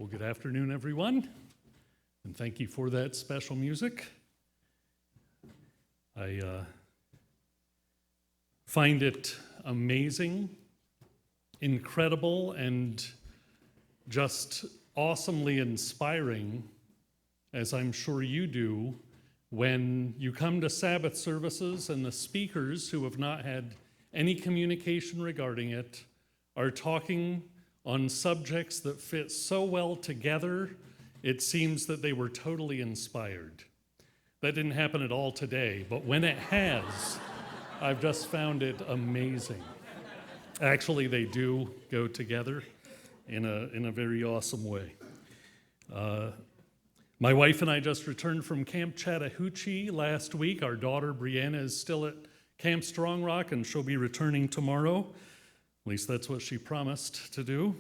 Well, good afternoon, everyone, and thank you for that special music. I find it amazing, incredible, and just awesomely inspiring, as I'm sure you do, when you come to Sabbath services and the speakers who have not had any communication regarding it are talking on subjects that fit so well together, it seems that they were totally inspired. That didn't happen at all today, but when it has, I've just found it amazing. Actually, they do go together in a very awesome way. My wife and I just returned from Camp Chattahoochee last week. Our daughter, Brianna, is still at Camp Strong Rock, and she'll be returning tomorrow. At least that's what she promised to do.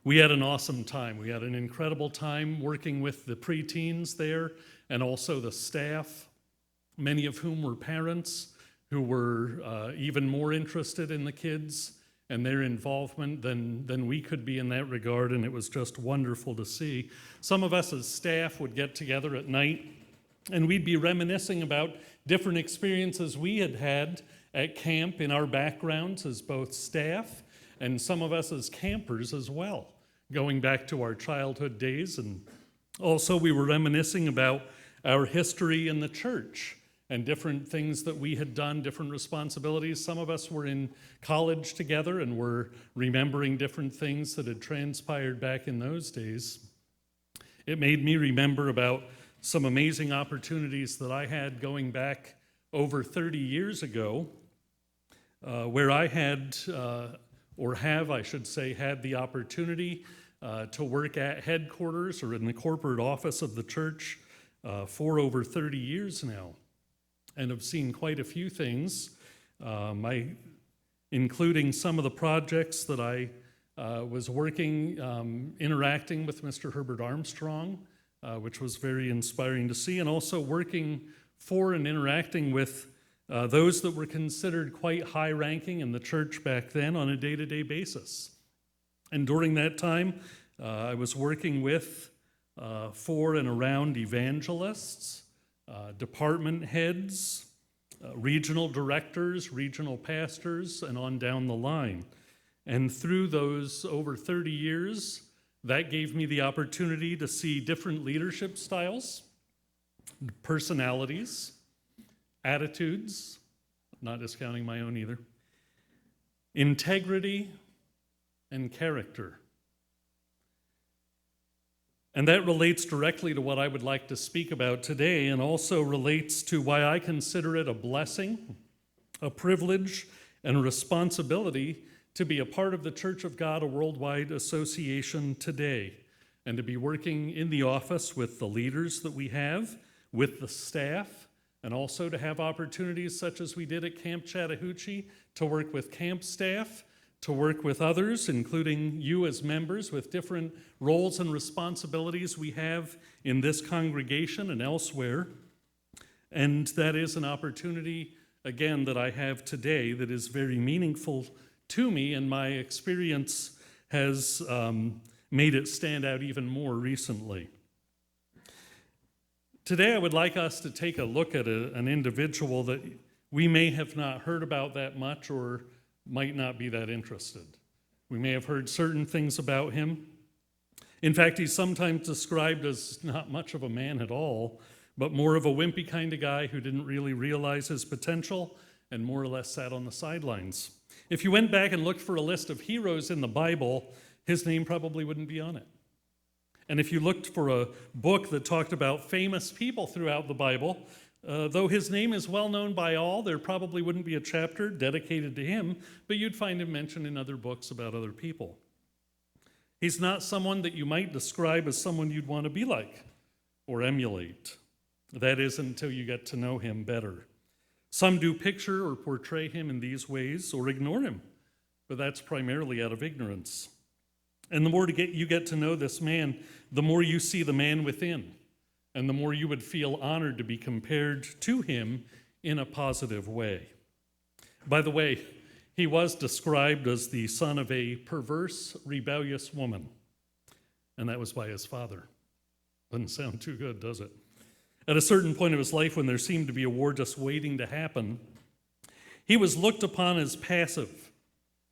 We had an awesome time. We had an incredible time working with the preteens there and also the staff, many of whom were parents who were even more interested in the kids and their involvement than we could be in that regard, and it was just wonderful to see. Some of us as staff would get together at night, and we'd be reminiscing about different experiences we had had at camp in our backgrounds as both staff and some of us as campers as well, going back to our childhood days. And also we were reminiscing about our history in the church and different things that we had done, different responsibilities. Some of us were in college together and were remembering different things that had transpired back in those days. It made me remember about some amazing opportunities that I had going back over 30 years ago, where I had, or have, I should say, had the opportunity to work at headquarters or in the corporate office of the church for over 30 years now, and have seen quite a few things, including some of the projects that I was working, interacting with Mr. Herbert Armstrong, which was very inspiring to see, and also working for and interacting with those that were considered quite high-ranking in the church back then on a day-to-day basis. And during that time, I was working with, for and around evangelists, department heads, regional directors, regional pastors, and on down the line. And through those over 30 years, that gave me the opportunity to see different leadership styles, personalities, attitudes, not discounting my own either, integrity, and character. And that relates directly to what I would like to speak about today, and also relates to why I consider it a blessing, a privilege, and a responsibility to be a part of the Church of God, a worldwide association today, and to be working in the office with the leaders that we have, with the staff, and also to have opportunities such as we did at Camp Chattahoochee to work with camp staff, to work with others, including you as members, with different roles and responsibilities we have in this congregation and elsewhere. And that is an opportunity, again, that I have today that is very meaningful to me, and my experience has made it stand out even more recently. Today, I would like us to take a look at an individual that we may have not heard about that much or might not be that interested. We may have heard certain things about him. In fact, he's sometimes described as not much of a man at all, but more of a wimpy kind of guy who didn't really realize his potential and more or less sat on the sidelines. If you went back and looked for a list of heroes in the Bible, his name probably wouldn't be on it. And if you looked for a book that talked about famous people throughout the Bible, though his name is well known by all, there probably wouldn't be a chapter dedicated to him, but you'd find him mentioned in other books about other people. He's not someone that you might describe as someone you'd want to be like or emulate. That is, until you get to know him better. Some do picture or portray him in these ways or ignore him, but that's primarily out of ignorance. And the more you get to know this man, the more you see the man within, and the more you would feel honored to be compared to him in a positive way. By the way, he was described as the son of a perverse, rebellious woman. and that was by his father. Doesn't sound too good, does it? At a certain point of his life, when there seemed to be a war just waiting to happen, he was looked upon as passive,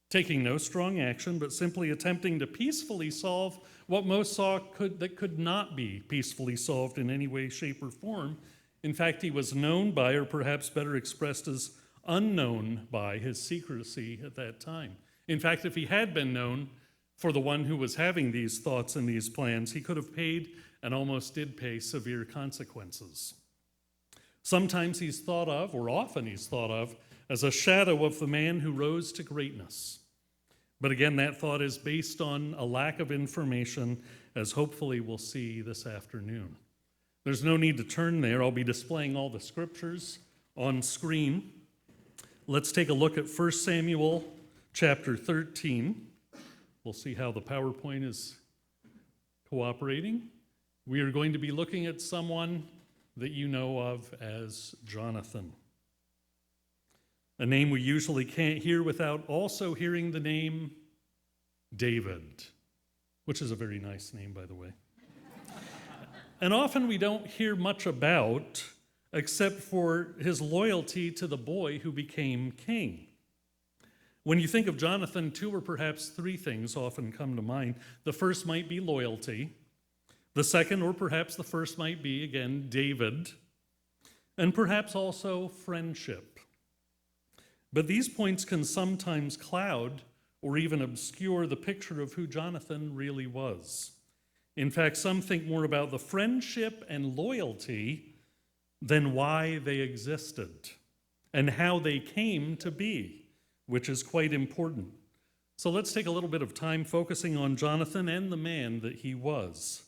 taking no strong action, but simply attempting to peacefully solve what most saw that could not be peacefully solved in any way, shape, or form. In fact, he was known by, or perhaps better expressed as unknown by, his secrecy at that time. In fact, if he had been known for the one who was having these thoughts and these plans, he could have paid and almost did pay severe consequences. Sometimes he's thought of, or often he's thought of, as a shadow of the man who rose to greatness. But again, that thought is based on a lack of information, as hopefully we'll see this afternoon. There's no need to turn there. I'll be displaying all the scriptures on screen. Let's take a look at 1 Samuel chapter 13. We'll see how the PowerPoint is cooperating. We are going to be looking at someone that you know of as Jonathan. A name we usually can't hear without also hearing the name David, which is a very nice name, by the way. And often we don't hear much about, except for his loyalty to the boy who became king. When you think of Jonathan, two or perhaps three things often come to mind. The first might be loyalty. The second, or perhaps the first, might be, again, David. And perhaps also friendship. But these points can sometimes cloud or even obscure the picture of who Jonathan really was. In fact, some think more about the friendship and loyalty than why they existed and how they came to be, which is quite important. So let's take a little bit of time focusing on Jonathan and the man that he was.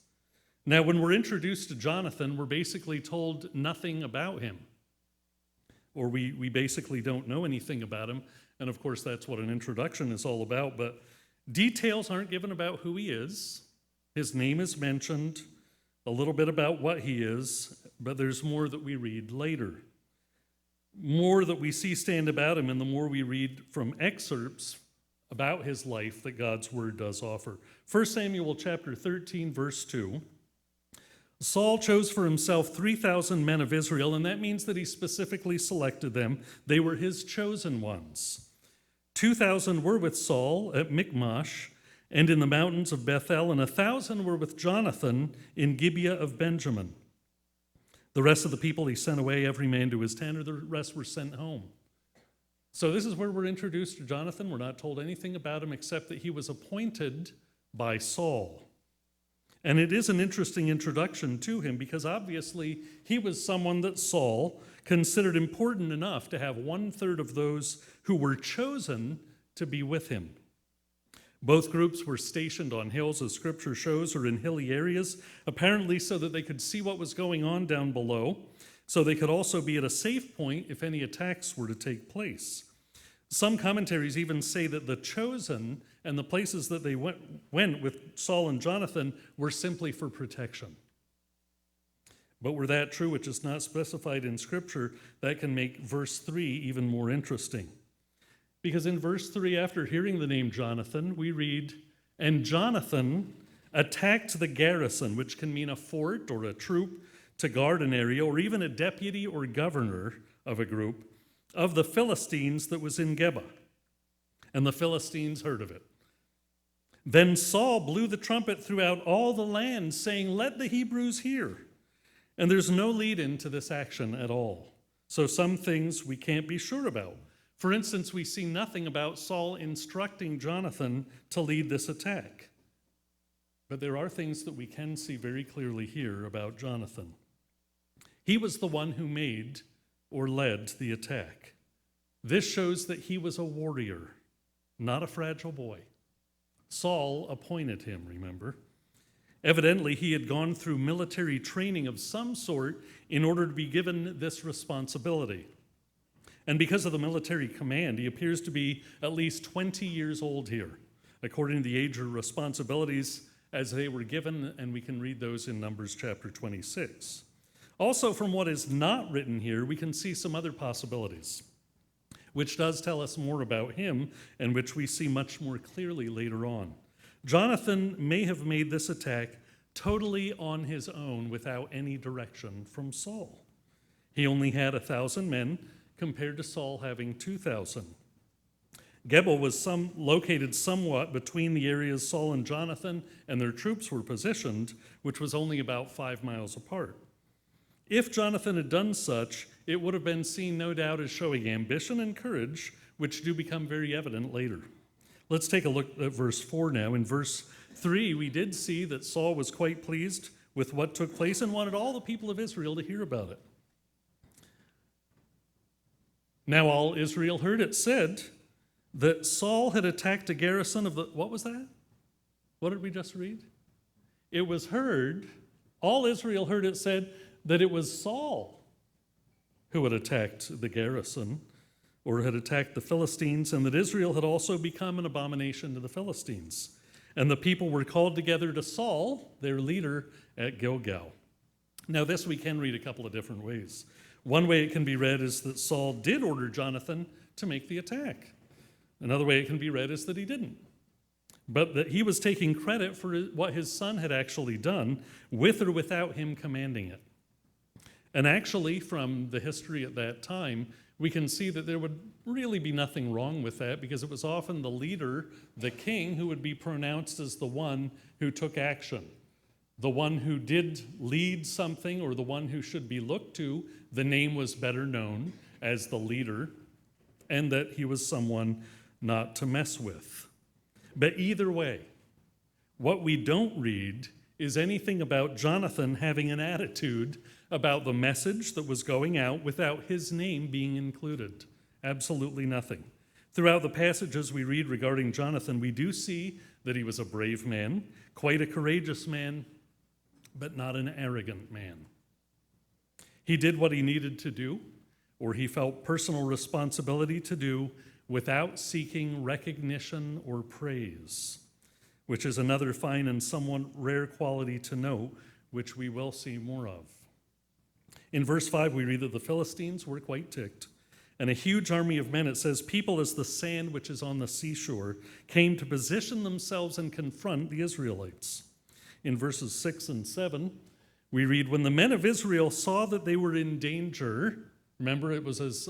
Now, when we're introduced to Jonathan, we're basically told nothing about him. Or we basically don't know anything about him. And of course, that's what an introduction is all about. But details aren't given about who he is. His name is mentioned, a little bit about what he is, but there's more that we read later. More that we see stand about him, and the more we read from excerpts about his life that God's word does offer. 1 Samuel chapter 13, verse 2. Saul chose for himself 3,000 men of Israel, and that means that he specifically selected them. They were his chosen ones. 2,000 were with Saul at Michmash and in the mountains of Bethel, and 1,000 were with Jonathan in Gibeah of Benjamin. The rest of the people he sent away, every man to his tent, or the rest were sent home. So this is where we're introduced to Jonathan. We're not told anything about him except that he was appointed by Saul. And it is an interesting introduction to him because obviously he was someone that Saul considered important enough to have 1/3 of those who were chosen to be with him. Both groups were stationed on hills, as scripture shows, or in hilly areas, apparently so that they could see what was going on down below, so they could also be at a safe point if any attacks were to take place. Some commentaries even say that the chosen and the places that they went with Saul and Jonathan were simply for protection. But were that true, which is not specified in Scripture, that can make verse 3 even more interesting. Because in verse 3, after hearing the name Jonathan, we read, "And Jonathan attacked the garrison," which can mean a fort or a troop to guard an area, or even a deputy or governor of a group, of the Philistines that was in Geba. And the Philistines heard of it. Then Saul blew the trumpet throughout all the land, saying, "Let the Hebrews hear." And there's no lead into this action at all. So some things we can't be sure about. For instance, we see nothing about Saul instructing Jonathan to lead this attack. But there are things that we can see very clearly here about Jonathan. He was the one who made or led the attack. This shows that he was a warrior, not a fragile boy. Saul appointed him, remember? Evidently, he had gone through military training of some sort in order to be given this responsibility. And because of the military command, he appears to be at least 20 years old here, according to the age or responsibilities as they were given, and we can read those in Numbers chapter 26. Also, from what is not written here, we can see some other possibilities, which does tell us more about him and which we see much more clearly later on. Jonathan may have made this attack totally on his own without any direction from Saul. He only had 1,000 men compared to Saul having 2,000. Gebel was located somewhat between the areas Saul and Jonathan and their troops were positioned, which was only about 5 miles apart. If Jonathan had done such, it would have been seen, no doubt, as showing ambition and courage, which do become very evident later. Let's take a look at verse 4 now. In verse 3, we did see that Saul was quite pleased with what took place and wanted all the people of Israel to hear about it. Now all Israel heard it said that Saul had attacked a garrison of the, what was that? What did we just read? It was heard, all Israel heard it said that it was Saul who had attacked the garrison or had attacked the Philistines, and that Israel had also become an abomination to the Philistines. And the people were called together to Saul, their leader, at Gilgal. Now this we can read a couple of different ways. One way it can be read is that Saul did order Jonathan to make the attack. Another way it can be read is that he didn't, but that he was taking credit for what his son had actually done, with or without him commanding it. And actually, from the history at that time, we can see that there would really be nothing wrong with that, because it was often the leader, the king, who would be pronounced as the one who took action, the one who did lead something, or the one who should be looked to. The name was better known as the leader, and that he was someone not to mess with. But either way, what we don't read is anything about Jonathan having an attitude about the message that was going out without his name being included. Absolutely nothing. Throughout the passages we read regarding Jonathan, we do see that he was a brave man, quite a courageous man, but not an arrogant man. He did what he needed to do, or he felt personal responsibility to do, without seeking recognition or praise, which is another fine and somewhat rare quality to note, which we will see more of. In verse 5, we read that the Philistines were quite ticked, and a huge army of men, it says, people as the sand which is on the seashore, came to position themselves and confront the Israelites. In verses 6 and 7, we read, when the men of Israel saw that they were in danger, remember it was as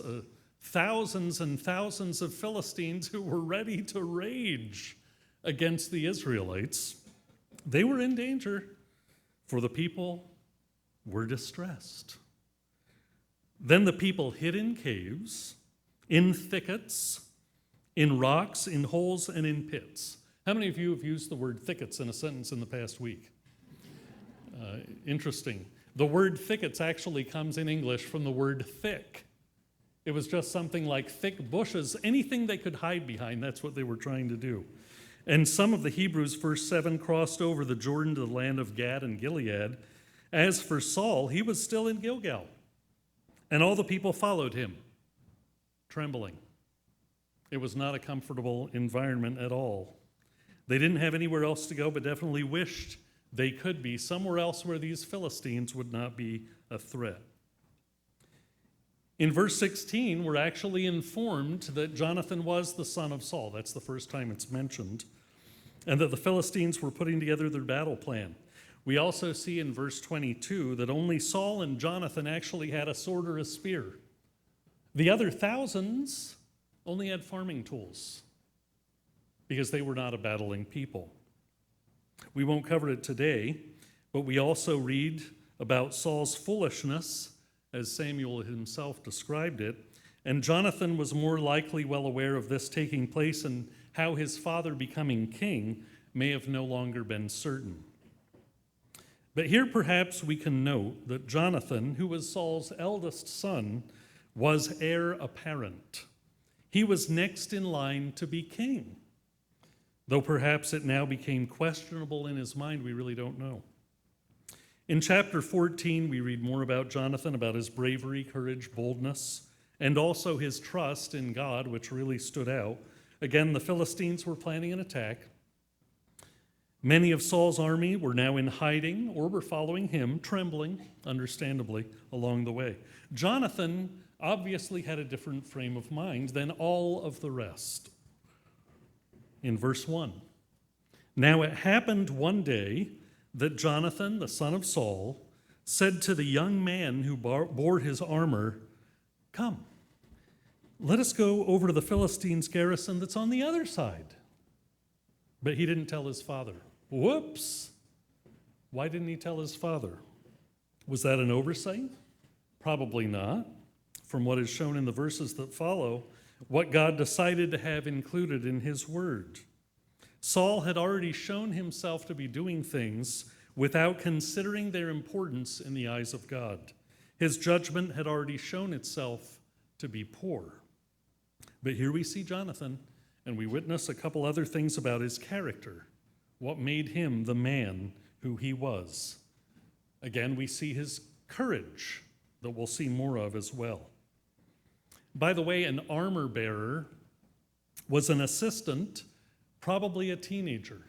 thousands and thousands of Philistines who were ready to rage against the Israelites. They were in danger, for the people were distressed. Then the people hid in caves, in thickets, in rocks, in holes, and in pits. How many of you have used the word thickets in a sentence in the past week? Interesting. The word thickets actually comes in English from the word thick. It was just something like thick bushes, anything they could hide behind. That's what they were trying to do. And some of the Hebrews, verse 7, crossed over the Jordan to the land of Gad and Gilead. As for Saul, he was still in Gilgal, and all the people followed him, trembling. It was not a comfortable environment at all. They didn't have anywhere else to go, but definitely wished they could be somewhere else where these Philistines would not be a threat. In verse 16, we're actually informed that Jonathan was the son of Saul. That's the first time it's mentioned. And that the Philistines were putting together their battle plan. We also see in verse 22 that only Saul and Jonathan actually had a sword or a spear. The other thousands only had farming tools, because they were not a battling people. We won't cover it today, but we also read about Saul's foolishness, as Samuel himself described it, and Jonathan was more likely well aware of this taking place, and how his father becoming king may have no longer been certain. But here perhaps we can note that Jonathan, who was Saul's eldest son, was heir apparent. He was next in line to be king, though perhaps it now became questionable in his mind. We really don't know. In chapter 14, we read more about Jonathan, about his bravery, courage, boldness, and also his trust in God, which really stood out. Again, the Philistines were planning an attack. Many of Saul's army were now in hiding or were following him, trembling, understandably, along the way. Jonathan obviously had a different frame of mind than all of the rest. In verse 1, Now it happened one day that Jonathan, the son of Saul, said to the young man who bore his armor, "Come, let us go over to the Philistines' garrison that's on the other side." But he didn't tell his father. Whoops! Why didn't he tell his father? Was that an oversight? Probably not. From what is shown in the verses that follow, what God decided to have included in his word. Saul had already shown himself to be doing things without considering their importance in the eyes of God. His judgment had already shown itself to be poor. But here we see Jonathan, and we witness a couple other things about his character, what made him the man who he was. Again, we see his courage that we'll see more of as well. By the way, an armor bearer was an assistant, probably a teenager.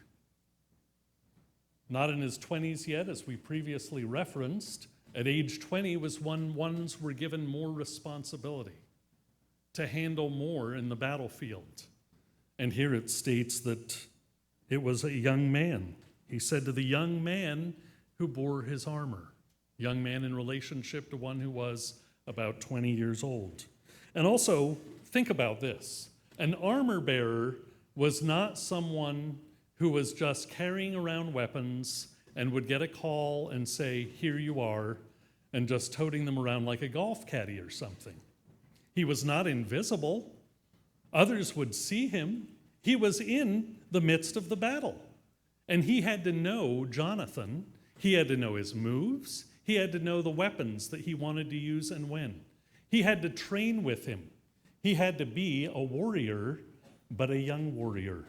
Not in his 20s yet, as we previously referenced. At age 20 was when ones were given more responsibility to handle more in the battlefield. And here it states that it was a young man. He said to the young man who bore his armor, young man in relationship to one who was about 20 years old. And also, think about this. An armor bearer was not someone who was just carrying around weapons and would get a call and say, "Here you are," and just toting them around like a golf caddy or something. He was not invisible. Others would see him. He was in the midst of the battle. And he had to know Jonathan. He had to know his moves. He had to know the weapons that he wanted to use and when. He had to train with him. He had to be a warrior, but a young warrior,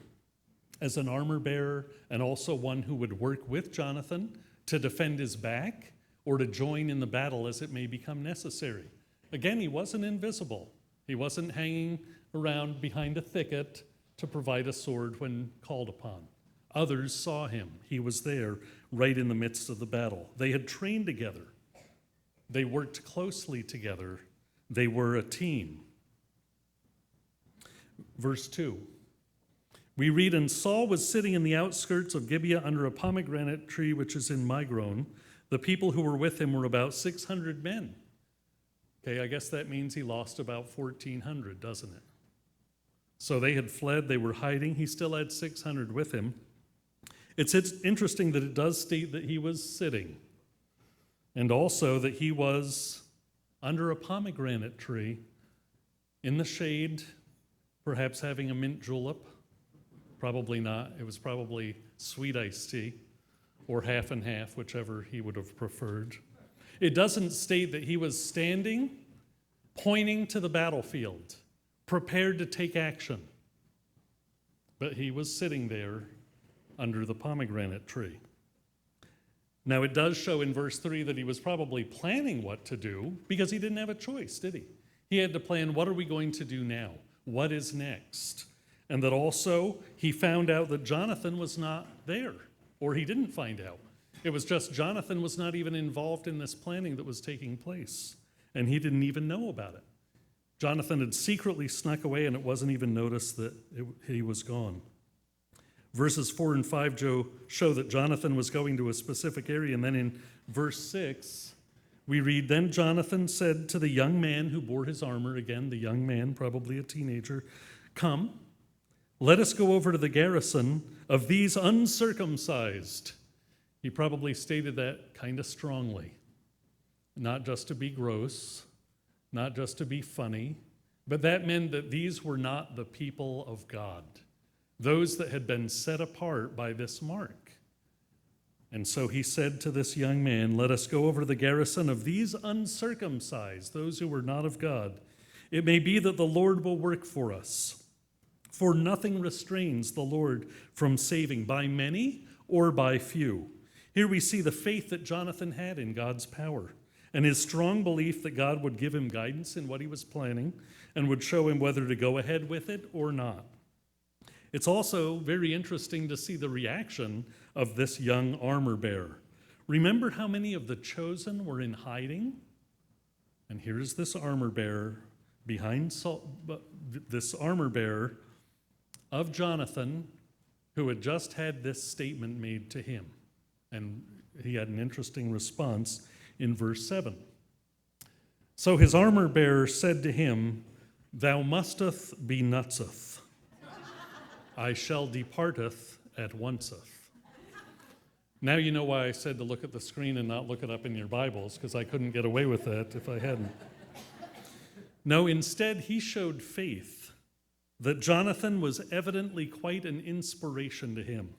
as an armor bearer, and also one who would work with Jonathan to defend his back or to join in the battle as it may become necessary. Again, he wasn't invisible. He wasn't hanging around behind a thicket to provide a sword when called upon. Others saw him. He was there right in the midst of the battle. They had trained together. They worked closely together. They were a team. Verse 2. We read, "And Saul was sitting in the outskirts of Gibeah under a pomegranate tree which is in Migron. The people who were with him were about 600 men." Okay, I guess that means he lost about 1,400, doesn't it? So they had fled, they were hiding. He still had 600 with him. It's interesting that it does state that he was sitting, and also that he was under a pomegranate tree in the shade, perhaps having a mint julep. Probably not. It was probably sweet iced tea, or half and half, whichever he would have preferred. It doesn't state that he was standing, pointing to the battlefield, prepared to take action. But he was sitting there under the pomegranate tree. Now, it does show in verse 3 that he was probably planning what to do, because he didn't have a choice, did he? He had to plan, what are we going to do now? What is next? And that also he found out that Jonathan was not there, or he didn't find out. It was just Jonathan was not even involved in this planning that was taking place, and he didn't even know about it. Jonathan had secretly snuck away, and it wasn't even noticed that he was gone. Verses 4 and 5 show that Jonathan was going to a specific area, and then in verse 6, we read, "Then Jonathan said to the young man who bore his armor," again, the young man, probably a teenager, "Come, let us go over to the garrison of these uncircumcised." He probably stated that kind of strongly, not just to be gross, not just to be funny, but that meant that these were not the people of God, those that had been set apart by this mark. And so he said to this young man, "Let us go over to the garrison of these uncircumcised, those who were not of God. It may be that the Lord will work for us. For nothing restrains the Lord from saving, by many or by few." Here we see the faith that Jonathan had in God's power, and his strong belief that God would give him guidance in what he was planning and would show him whether to go ahead with it or not. It's also very interesting to see the reaction of this young armor bearer. Remember how many of the chosen were in hiding? And here's this armor bearer behind Saul, this armor bearer of Jonathan, who had just had this statement made to him. And he had an interesting response in verse 7. So his armor bearer said to him, "Thou musteth be nutseth. I shall departeth at onceth." Now you know why I said to look at the screen and not look it up in your Bibles, because I couldn't get away with that if I hadn't. No, instead he showed faith that Jonathan was evidently quite an inspiration to him.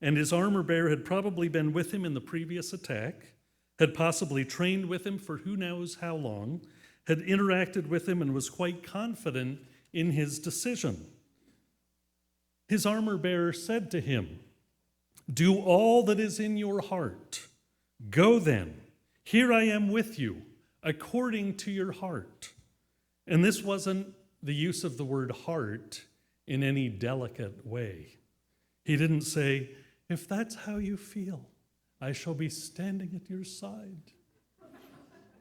And his armor bearer had probably been with him in the previous attack, had possibly trained with him for who knows how long, had interacted with him and was quite confident in his decision. His armor bearer said to him, "Do all that is in your heart. Go then. Here I am with you, according to your heart." And this wasn't the use of the word heart in any delicate way. He didn't say, "If that's how you feel, I shall be standing at your side."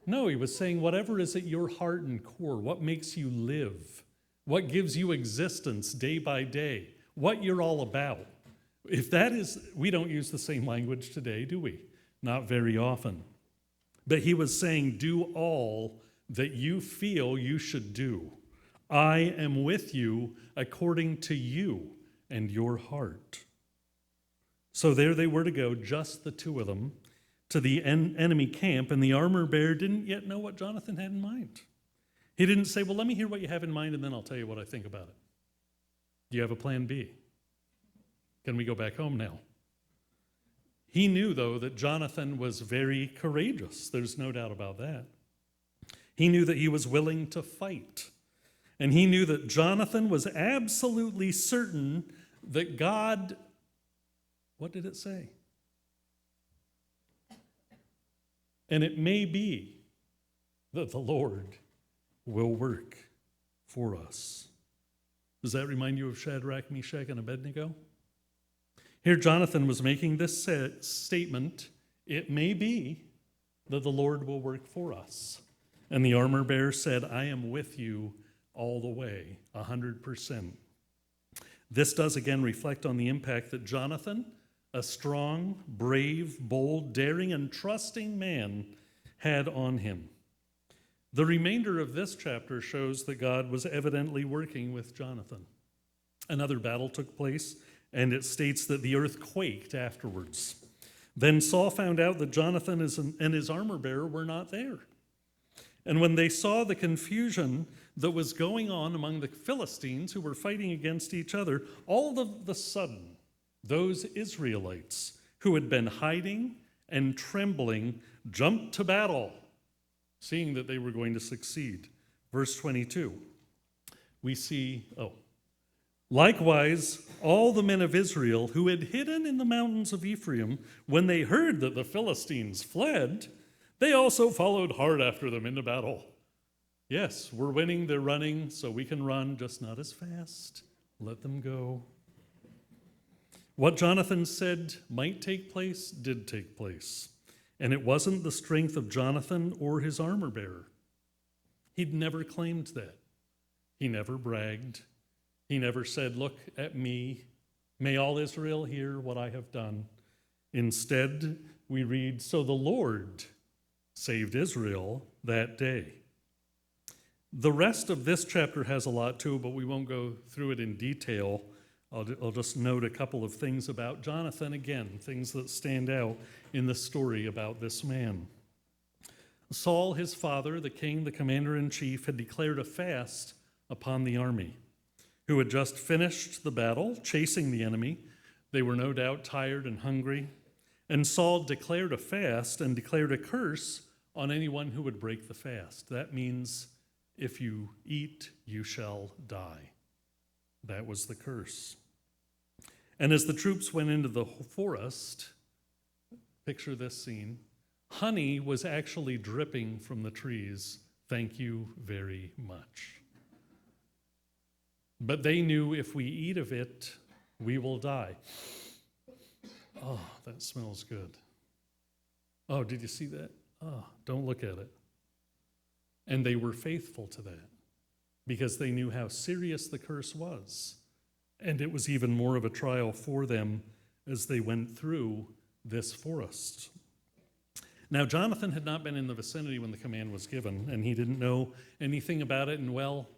No, he was saying whatever is at your heart and core, what makes you live, what gives you existence day by day, what you're all about. If that is, we don't use the same language today, do we? Not very often. But he was saying, do all that you feel you should do. I am with you according to you and your heart. So there they were to go, just the two of them, to the enemy camp, and the armor bearer didn't yet know what Jonathan had in mind. He didn't say, "Well, let me hear what you have in mind, and then I'll tell you what I think about it." Do you have a plan B? Can we go back home now? He knew, though, that Jonathan was very courageous. There's no doubt about that. He knew that he was willing to fight. And he knew that Jonathan was absolutely certain that God, what did it say? And it may be that the Lord will work for us. Does that remind you of Shadrach, Meshach, and Abednego? Here Jonathan was making this statement, "It may be that the Lord will work for us." And the armor bearer said, "I am with you all the way, 100%. This does again reflect on the impact that Jonathan, a strong, brave, bold, daring, and trusting man, had on him. The remainder of this chapter shows that God was evidently working with Jonathan. Another battle took place, and it states that the earth quaked afterwards. Then Saul found out that Jonathan and his armor bearer were not there. And when they saw the confusion that was going on among the Philistines who were fighting against each other, all of a sudden, those Israelites who had been hiding and trembling jumped to battle, seeing that they were going to succeed. Verse 22, we see, likewise, all the men of Israel who had hidden in the mountains of Ephraim, when they heard that the Philistines fled, they also followed hard after them into battle. Yes, we're winning, they're running, so we can run, just not as fast. Let them go. What Jonathan said might take place did take place. And it wasn't the strength of Jonathan or his armor bearer. He'd never claimed that. He never bragged. He never said, "Look at me. May all Israel hear what I have done." Instead, we read, "So the Lord saved Israel that day." The rest of this chapter has a lot too, but we won't go through it in detail. I'll just note a couple of things about Jonathan again, things that stand out in the story about this man. Saul, his father, the king, the commander-in-chief, had declared a fast upon the army, who had just finished the battle, chasing the enemy. They were no doubt tired and hungry. And Saul declared a fast and declared a curse on anyone who would break the fast. That means, if you eat, you shall die. That was the curse. And as the troops went into the forest, picture this scene, honey was actually dripping from the trees. Thank you very much. But they knew if we eat of it, we will die. Oh, that smells good. Oh, did you see that? Oh, don't look at it. And they were faithful to that because they knew how serious the curse was. And it was even more of a trial for them as they went through this forest. Now, Jonathan had not been in the vicinity when the command was given, and he didn't know anything about it, and well,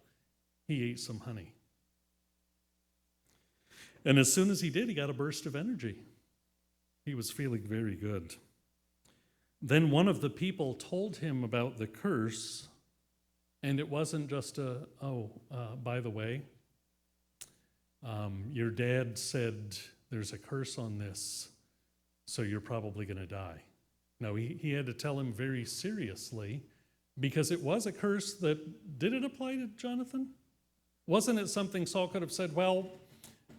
he ate some honey. And as soon as he did, he got a burst of energy. He was feeling very good. Then one of the people told him about the curse, and it wasn't just by the way, your dad said there's a curse on this, so you're probably going to die. No, he had to tell him very seriously, because it was a curse that, did it apply to Jonathan? Wasn't it something Saul could have said, well,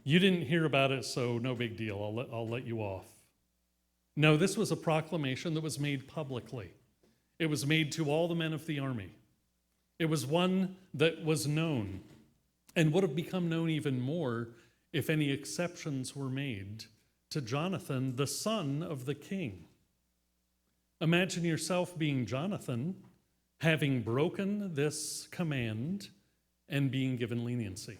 you didn't hear about it, so no big deal, I'll let you off. No, this was a proclamation that was made publicly. It was made to all the men of the army. It was one that was known and would have become known even more if any exceptions were made to Jonathan, the son of the king. Imagine yourself being Jonathan, having broken this command and being given leniency.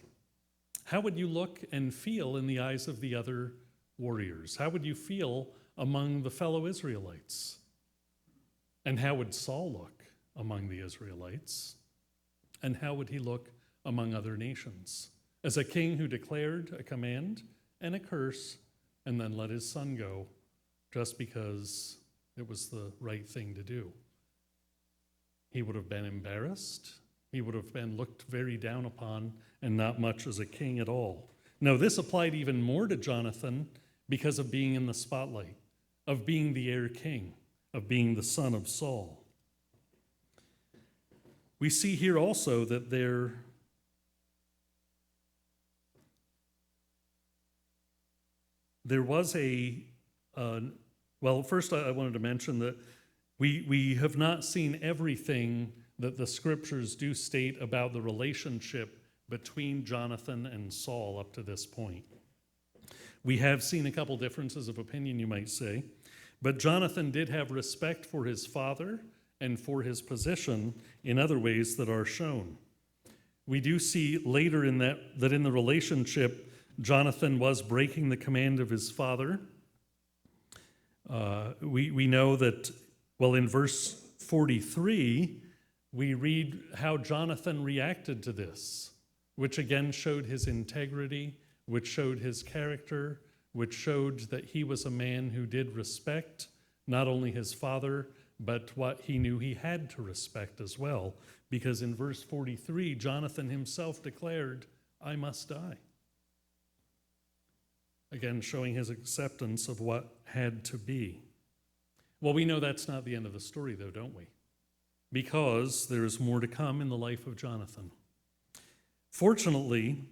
How would you look and feel in the eyes of the other warriors? How would you feel among the fellow Israelites? And how would Saul look among the Israelites? And how would he look among other nations? As a king who declared a command and a curse and then let his son go just because it was the right thing to do. He would have been embarrassed. He would have been looked very down upon and not much as a king at all. No, this applied even more to Jonathan because of being in the spotlight, of being the heir king, of being the son of Saul. We see here also that there was first I wanted to mention that we have not seen everything that the scriptures do state about the relationship between Jonathan and Saul up to this point. We have seen a couple differences of opinion, you might say, but Jonathan did have respect for his father and for his position in other ways that are shown. We do see later in that in the relationship, Jonathan was breaking the command of his father. We know that, in verse 43, we read how Jonathan reacted to this, which again showed his integrity, which showed his character, which showed that he was a man who did respect not only his father, but what he knew he had to respect as well. Because in verse 43, Jonathan himself declared, "I must die." Again, showing his acceptance of what had to be. Well, we know that's not the end of the story, though, don't we? Because there is more to come in the life of Jonathan. Fortunately,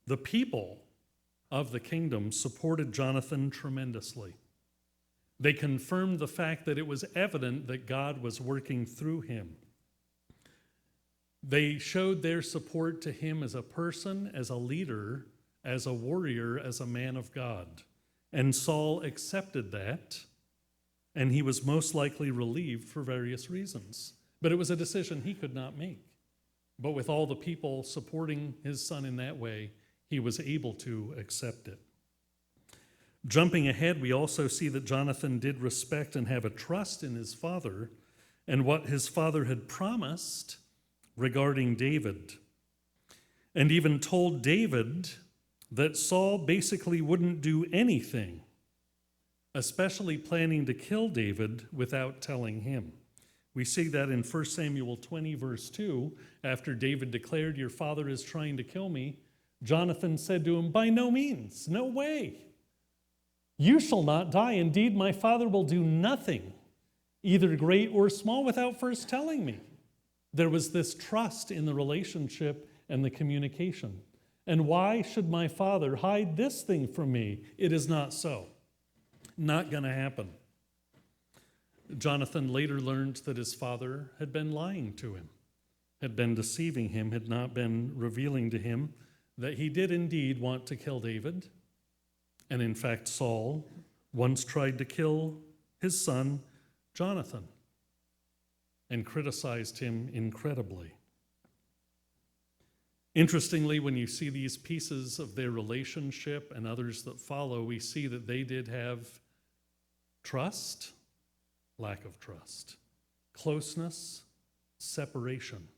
the people of the kingdom supported Jonathan tremendously. They confirmed the fact that it was evident that God was working through him. They showed their support to him as a person, as a leader, as a warrior, as a man of God. And Saul accepted that, and he was most likely relieved for various reasons. But it was a decision he could not make. But with all the people supporting his son in that way, he was able to accept it. Jumping ahead, we also see that Jonathan did respect and have a trust in his father and what his father had promised regarding David, and even told David that Saul basically wouldn't do anything, especially planning to kill David without telling him. We see that in 1 Samuel 20, verse 2. After David declared, "Your father is trying to kill me," Jonathan said to him, "By no means, no way. You shall not die. Indeed, my father will do nothing, either great or small, without first telling me." There was this trust in the relationship and the communication. And why should my father hide this thing from me? It is not so. Not going to happen. Jonathan later learned that his father had been lying to him, had been deceiving him, had not been revealing to him that he did indeed want to kill David. And in fact, Saul once tried to kill his son, Jonathan, and criticized him incredibly. Interestingly, when you see these pieces of their relationship and others that follow, we see that they did have trust, lack of trust, closeness, separation,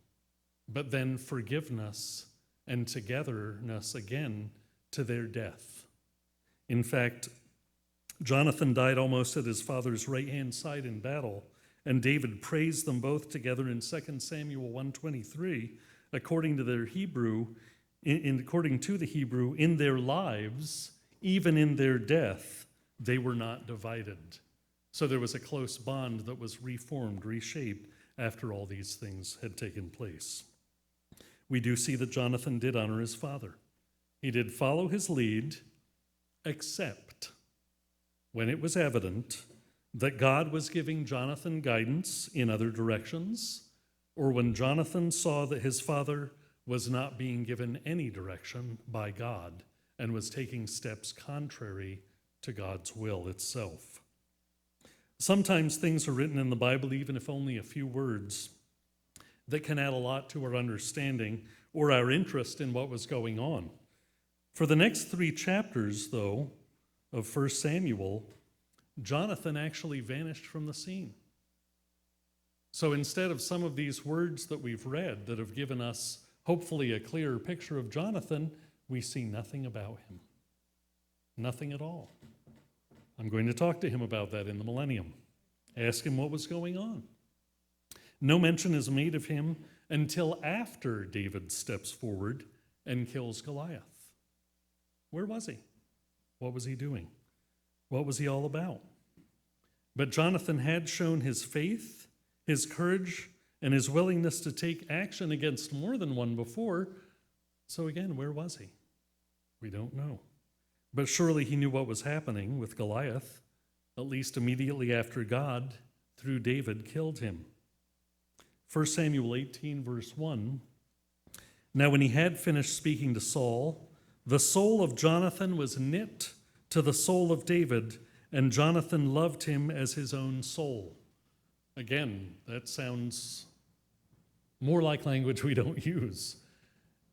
but then forgiveness and togetherness again to their death. In fact, Jonathan died almost at his father's right-hand side in battle, and David praised them both together in 2 Samuel 1:23, according to the Hebrew, in their lives, even in their death, they were not divided. So there was a close bond that was reformed, reshaped after all these things had taken place. We do see that Jonathan did honor his father. He did follow his lead, except when it was evident that God was giving Jonathan guidance in other directions, or when Jonathan saw that his father was not being given any direction by God and was taking steps contrary to God's will itself. Sometimes things are written in the Bible, even if only a few words, that can add a lot to our understanding or our interest in what was going on. For the next 3 chapters, though, of 1 Samuel, Jonathan actually vanished from the scene. So instead of some of these words that we've read that have given us hopefully a clearer picture of Jonathan, we see nothing about him. Nothing at all. I'm going to talk to him about that in the millennium. Ask him what was going on. No mention is made of him until after David steps forward and kills Goliath. Where was he? What was he doing? What was he all about? But Jonathan had shown his faith, his courage, and his willingness to take action against more than one before. So again, where was he? We don't know. But surely he knew what was happening with Goliath, at least immediately after God, through David, killed him. 1 Samuel 18, verse 1, "Now when he had finished speaking to Saul, the soul of Jonathan was knit to the soul of David, and Jonathan loved him as his own soul." Again, that sounds more like language we don't use.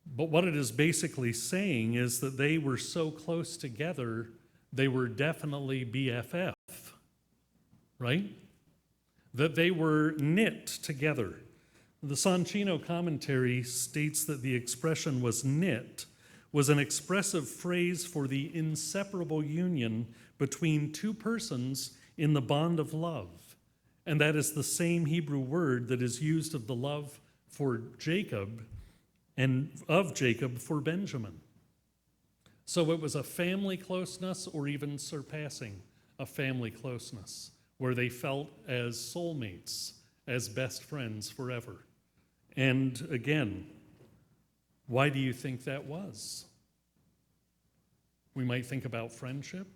But what it is basically saying is that they were so close together, they were definitely BFF, right? That they were knit together. The Soncino commentary states that the expression was knit was an expressive phrase for the inseparable union between two persons in the bond of love. And that is the same Hebrew word that is used of the love for Jacob and of Jacob for Benjamin. So it was a family closeness, or even surpassing a family closeness, where they felt as soulmates, as best friends forever. And again, why do you think that was? We might think about friendship,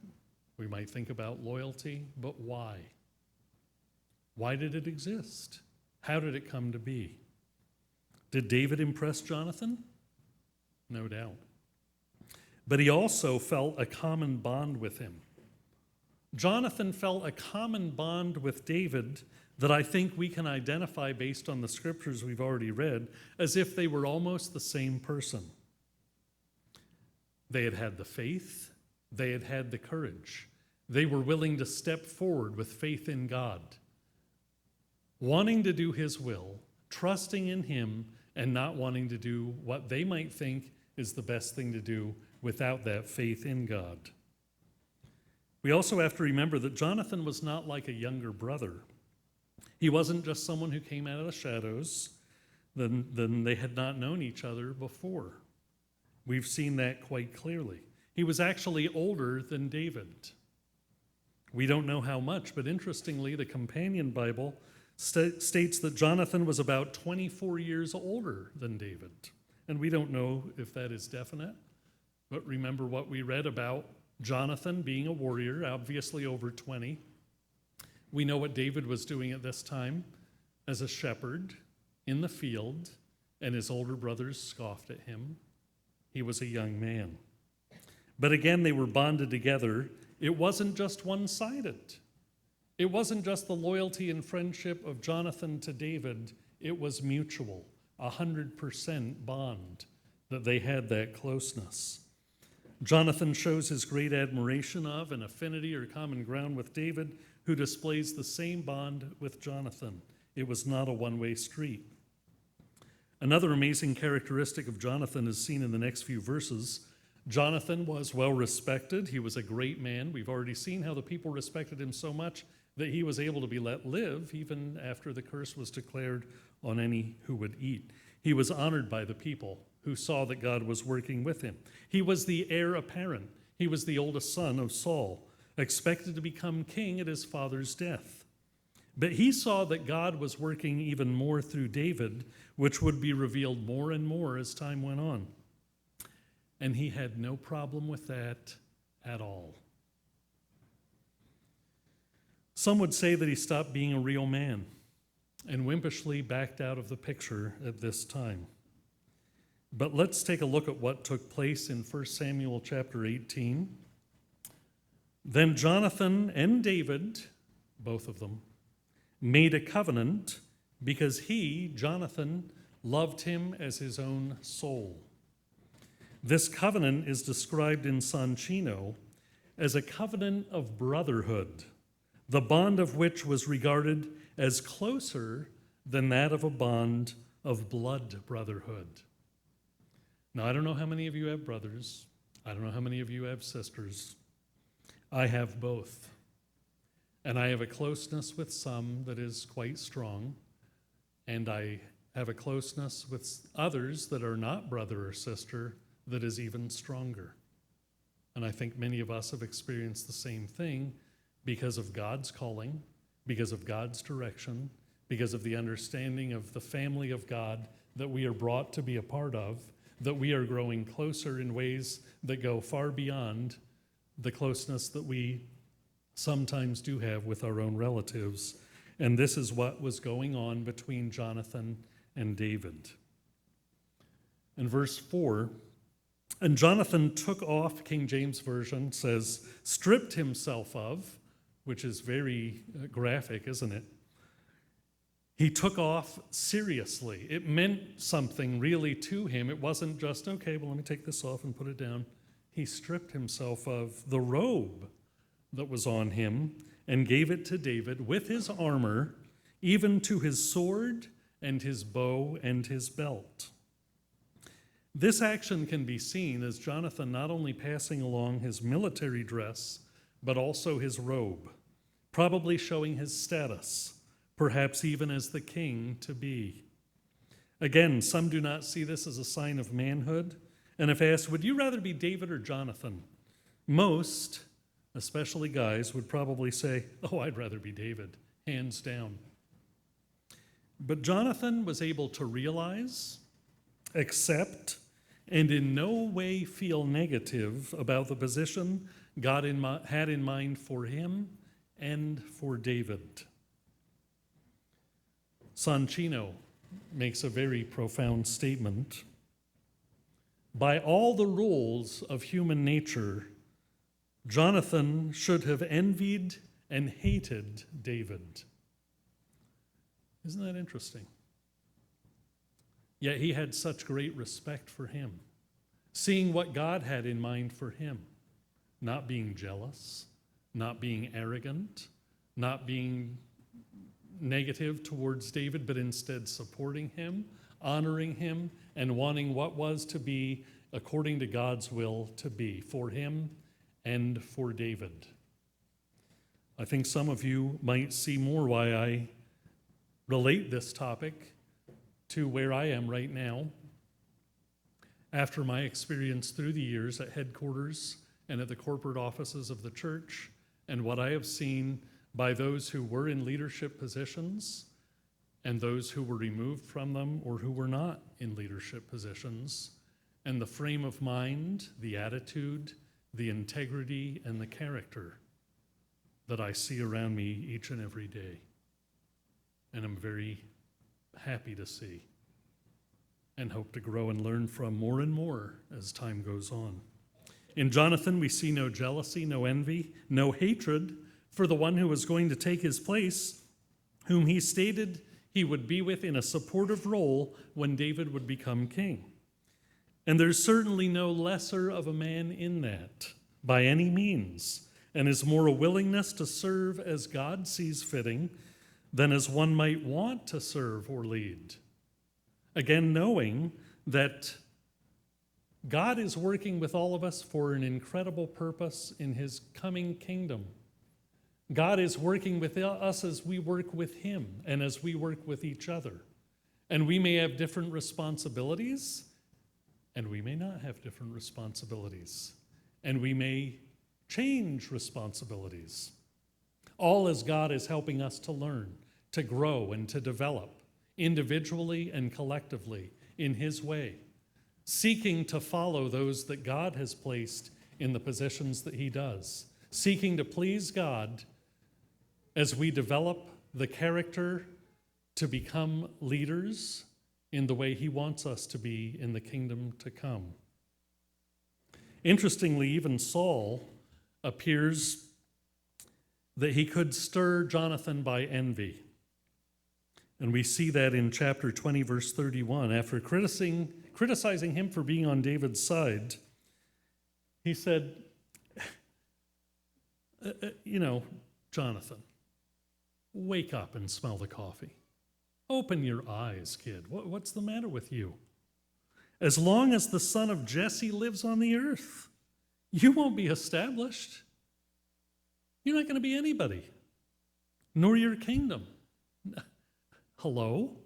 we might think about loyalty, but why? Why did it exist? How did it come to be? Did David impress Jonathan? No doubt. But he also felt a common bond with him. Jonathan felt a common bond with David that I think we can identify based on the scriptures we've already read as if they were almost the same person. They had had the faith, they had had the courage. They were willing to step forward with faith in God, wanting to do his will, trusting in him, and not wanting to do what they might think is the best thing to do without that faith in God. We also have to remember that Jonathan was not like a younger brother. He wasn't just someone who came out of the shadows, then they had not known each other before. We've seen that quite clearly. He was actually older than David. We don't know how much, but interestingly, the Companion Bible states that Jonathan was about 24 years older than David. And we don't know if that is definite, but remember what we read about Jonathan being a warrior, obviously over 20. We know what David was doing at this time as a shepherd in the field, and his older brothers scoffed at him. He was a young man. But again, they were bonded together. It wasn't just one-sided. It wasn't just the loyalty and friendship of Jonathan to David. It was mutual, 100% bond that they had that closeness. Jonathan shows his great admiration of and affinity or common ground with David, who displays the same bond with Jonathan. It was not a one-way street. Another amazing characteristic of Jonathan is seen in the next few verses. Jonathan was well respected. He was a great man. We've already seen how the people respected him so much that he was able to be let live even after the curse was declared on any who would eat. He was honored by the people who saw that God was working with him. He was the heir apparent. He was the oldest son of Saul, expected to become king at his father's death. But he saw that God was working even more through David, which would be revealed more and more as time went on. And he had no problem with that at all. Some would say that he stopped being a real man and wimpishly backed out of the picture at this time. But let's take a look at what took place in 1 Samuel chapter 18. Then Jonathan and David, both of them, made a covenant because he, Jonathan, loved him as his own soul. This covenant is described in Sanchino as a covenant of brotherhood, the bond of which was regarded as closer than that of a bond of blood brotherhood. Now, I don't know how many of you have brothers. I don't know how many of you have sisters. I have both. And I have a closeness with some that is quite strong, and I have a closeness with others that are not brother or sister that is even stronger. And I think many of us have experienced the same thing because of God's calling, because of God's direction, because of the understanding of the family of God that we are brought to be a part of, that we are growing closer in ways that go far beyond the closeness that we sometimes do have with our own relatives. And this is what was going on between Jonathan and David. In verse 4, and Jonathan took off, King James Version says, stripped himself of, which is very graphic, isn't it? He took off seriously. It meant something really to him. It wasn't just, okay, well, let me take this off and put it down. He stripped himself of the robe that was on him and gave it to David with his armor, even to his sword and his bow and his belt. This action can be seen as Jonathan not only passing along his military dress, but also his robe, probably showing his status, perhaps even as the king to be. Again, some do not see this as a sign of manhood, and if asked, would you rather be David or Jonathan? Most, especially guys, would probably say, oh, I'd rather be David, hands down. But Jonathan was able to realize, accept, and in no way feel negative about the position God had in mind for him and for David. Sanchino makes a very profound statement. By all the rules of human nature, Jonathan should have envied and hated David. Isn't that interesting? Yet he had such great respect for him, seeing what God had in mind for him, not being jealous, not being arrogant, not being negative towards David, but instead supporting him, honoring him, and wanting what was to be according to God's will to be for him and for David. I think some of you might see more why I relate this topic to where I am right now after my experience through the years at headquarters and at the corporate offices of the church, and what I have seen by those who were in leadership positions and those who were removed from them or who were not in leadership positions, and the frame of mind, the attitude, the integrity, and the character that I see around me each and every day. And I'm very happy to see and hope to grow and learn from more and more as time goes on. In Jonathan, we see no jealousy, no envy, no hatred for the one who was going to take his place, whom he stated he would be with in a supportive role when David would become king. And there's certainly no lesser of a man in that, by any means, and is more a willingness to serve as God sees fitting than as one might want to serve or lead. Again, knowing that God is working with all of us for an incredible purpose in his coming kingdom. God is working with us as we work with him and as we work with each other. And we may have different responsibilities, and we may not have different responsibilities. And we may change responsibilities. All as God is helping us to learn, to grow, and to develop individually and collectively in his way, seeking to follow those that God has placed in the positions that he does, seeking to please God as we develop the character to become leaders in the way he wants us to be in the kingdom to come. Interestingly, even Saul appears that he could stir Jonathan by envy. And we see that in chapter 20, verse 31. After criticizing him for being on David's side, he said, Jonathan, wake up and smell the coffee. Open your eyes, kid. What's the matter with you? As long as the son of Jesse lives on the earth, you won't be established. You're not going to be anybody, nor your kingdom. Hello?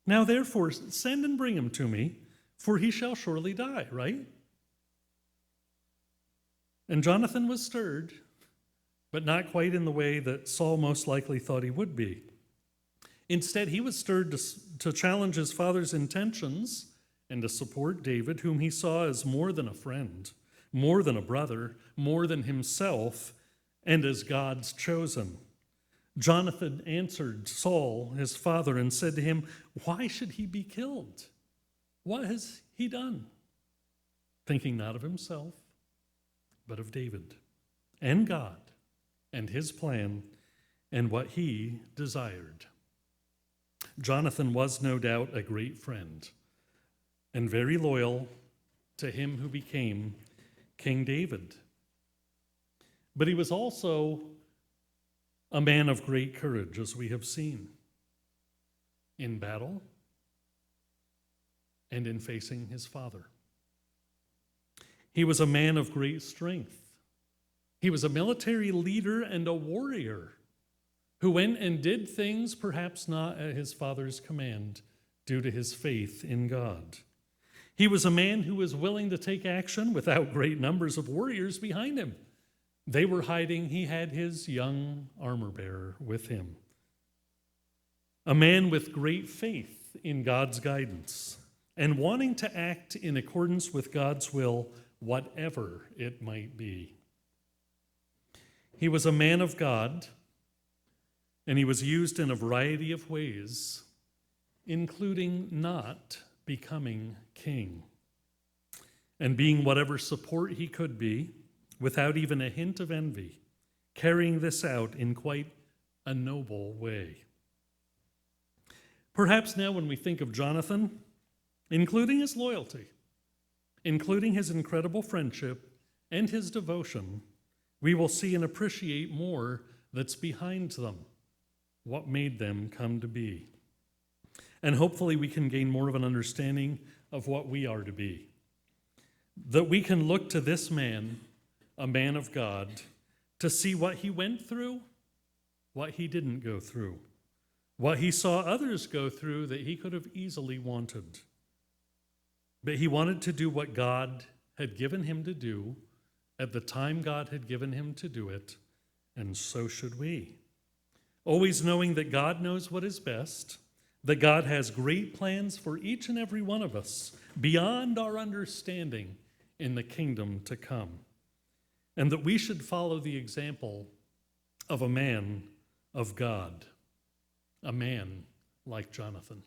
Now therefore, send and bring him to me, for he shall surely die, right? And Jonathan was stirred, but not quite in the way that Saul most likely thought he would be. Instead, he was stirred to challenge his father's intentions and to support David, whom he saw as more than a friend, more than a brother, more than himself, and as God's chosen. Jonathan answered Saul, his father, and said to him, "Why should he be killed? What has he done?" Thinking not of himself, but of David and God and his plan and what he desired. Jonathan was no doubt a great friend and very loyal to him who became King David. But he was also a man of great courage, as we have seen, in battle and in facing his father. He was a man of great strength. He was a military leader and a warrior who went and did things perhaps not at his father's command due to his faith in God. He was a man who was willing to take action without great numbers of warriors behind him. They were hiding. He had his young armor bearer with him. A man with great faith in God's guidance and wanting to act in accordance with God's will, whatever it might be. He was a man of God, and he was used in a variety of ways, including not becoming king and being whatever support he could be without even a hint of envy, carrying this out in quite a noble way. Perhaps now when we think of Jonathan, including his loyalty, including his incredible friendship and his devotion, we will see and appreciate more that's behind them, what made them come to be. And hopefully we can gain more of an understanding of what we are to be. That we can look to this man, a man of God, to see what he went through, what he didn't go through, what he saw others go through that he could have easily wanted. But he wanted to do what God had given him to do at the time God had given him to do it, and so should we. Always knowing that God knows what is best, that God has great plans for each and every one of us beyond our understanding in the kingdom to come, and that we should follow the example of a man of God, a man like Jonathan.